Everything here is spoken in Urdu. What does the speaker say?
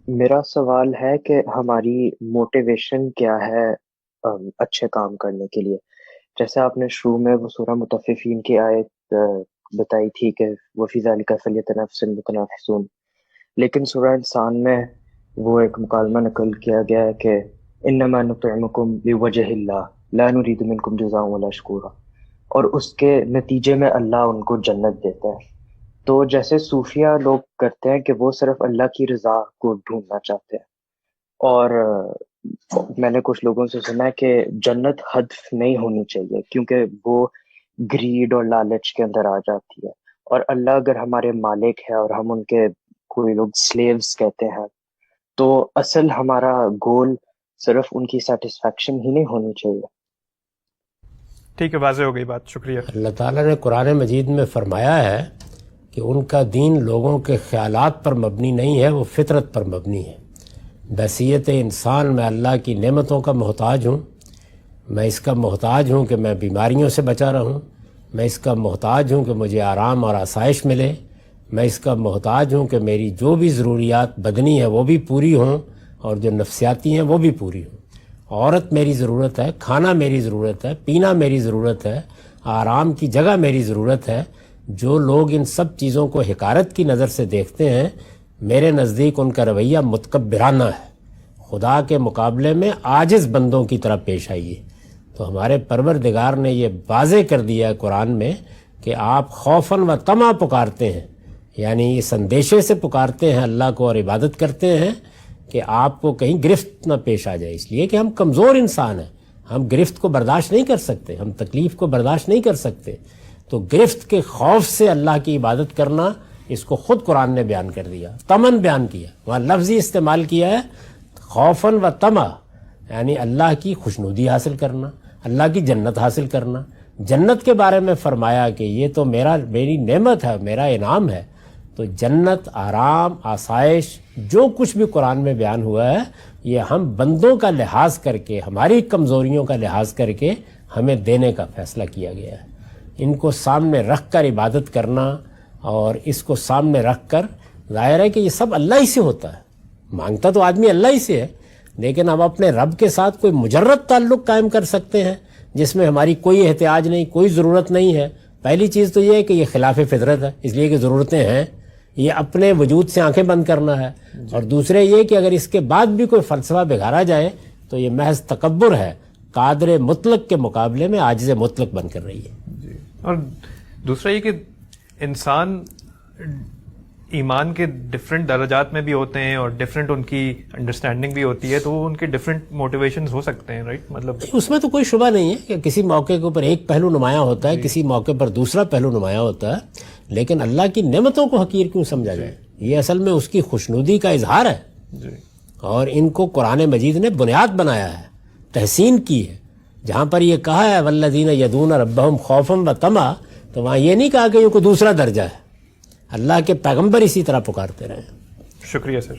میرا سوال ہے کہ ہماری موٹیویشن کیا ہے اچھے کام کرنے کے لیے. جیسے آپ نے شروع میں وہ سورہ مطففین کی آیت بتائی تھی کہ وفی ذالک فلیتنافس المتنافسون، لیکن سورہ انسان میں وہ ایک مکالمہ نقل کیا گیا ہے کہ انما نطعمکم بوجہ اللہ لا نرید منکم جزاء ولا شکورا، اور اس کے نتیجے میں اللہ ان کو جنت دیتا ہے. تو جیسے صوفیہ لوگ کرتے ہیں کہ وہ صرف اللہ کی رضا کو ڈھونڈنا چاہتے ہیں، اور میں نے کچھ لوگوں سے سنا ہے کہ جنت ہدف نہیں ہونی چاہیے کیونکہ وہ گریڈ اور لالچ کے اندر آ جاتی ہے، اور اللہ اگر ہمارے مالک ہے اور ہم ان کے کوئی لوگ سلیوز کہتے ہیں، تو اصل ہمارا گول صرف ان کی سیٹسفیکشن ہی نہیں ہونی چاہیے. ٹھیک ہے، واضح ہو گئی بات، شکریہ. اللہ تعالیٰ نے قرآن مجید میں فرمایا ہے کہ ان کا دین لوگوں کے خیالات پر مبنی نہیں ہے، وہ فطرت پر مبنی ہے. بحیثیت انسان میں اللہ کی نعمتوں کا محتاج ہوں. میں اس کا محتاج ہوں کہ میں بیماریوں سے بچا رہوں. میں اس کا محتاج ہوں کہ مجھے آرام اور آسائش ملے. میں اس کا محتاج ہوں کہ میری جو بھی ضروریات بدنی ہیں وہ بھی پوری ہوں اور جو نفسیاتی ہیں وہ بھی پوری ہوں. عورت میری ضرورت ہے، کھانا میری ضرورت ہے، پینا میری ضرورت ہے، آرام کی جگہ میری ضرورت ہے. جو لوگ ان سب چیزوں کو حقارت کی نظر سے دیکھتے ہیں، میرے نزدیک ان کا رویہ متکبرانہ ہے. خدا کے مقابلے میں عاجز بندوں کی طرح پیش آئیے. تو ہمارے پروردگار نے یہ واضح کر دیا ہے قرآن میں کہ آپ خوفاً و طمع پکارتے ہیں، یعنی اس اندیشے سے پکارتے ہیں اللہ کو اور عبادت کرتے ہیں کہ آپ کو کہیں گرفت نہ پیش آ جائے، اس لیے کہ ہم کمزور انسان ہیں. ہم گرفت کو برداشت نہیں کر سکتے، ہم تکلیف کو برداشت نہیں کر سکتے. تو گرفت کے خوف سے اللہ کی عبادت کرنا، اس کو خود قرآن نے بیان کر دیا، تمن بیان کیا، وہاں لفظی استعمال کیا ہے خوفاً و طمع، یعنی اللہ کی خوشنودی حاصل کرنا، اللہ کی جنت حاصل کرنا. جنت کے بارے میں فرمایا کہ یہ تو میری نعمت ہے، میرا انعام ہے. تو جنت، آرام، آسائش، جو کچھ بھی قرآن میں بیان ہوا ہے، یہ ہم بندوں کا لحاظ کر کے، ہماری کمزوریوں کا لحاظ کر کے ہمیں دینے کا فیصلہ کیا گیا ہے. ان کو سامنے رکھ کر عبادت کرنا اور اس کو سامنے رکھ کر، ظاہر ہے کہ یہ سب اللہ ہی سے ہوتا ہے، مانگتا تو آدمی اللہ ہی سے ہے، لیکن ہم اپنے رب کے ساتھ کوئی مجرد تعلق قائم کر سکتے ہیں جس میں ہماری کوئی احتیاج نہیں، کوئی ضرورت نہیں ہے. پہلی چیز تو یہ ہے کہ یہ خلاف فطرت ہے، اس لیے کہ ضرورتیں ہیں، یہ اپنے وجود سے آنکھیں بند کرنا ہے. اور دوسرے یہ کہ اگر اس کے بعد بھی کوئی فلسفہ بگھارا جائے تو یہ محض تکبر ہے، قادر مطلق کے مقابلے میں عاجز مطلق بن کر رہی ہے. اور دوسرا یہ کہ انسان ایمان کے ڈفرینٹ درجات میں بھی ہوتے ہیں اور ڈفرینٹ ان کی انڈرسٹینڈنگ بھی ہوتی ہے، تو وہ ان کے ڈفرینٹ موٹیویشنز ہو سکتے ہیں، رائٹ؟ مطلب اس میں تو کوئی شبہ نہیں ہے کہ کسی موقع کے اوپر ایک پہلو نمایاں ہوتا ہے، کسی موقع پر دوسرا پہلو نمایاں ہوتا ہے، لیکن اللہ کی نعمتوں کو حقیر کیوں سمجھا جائے؟ یہ اصل میں اس کی خوشنودی کا اظہار ہے. اور ان کو قرآن مجید نے بنیاد بنایا ہے، تحسین کی ہے. جہاں پر یہ کہا ہے والذین یدعون ربہم خوفا و طمعا، تو وہاں یہ نہیں کہا کہ یہ کوئی دوسرا درجہ ہے. اللہ کے پیغمبر اسی طرح پکارتے رہے. شکریہ سر.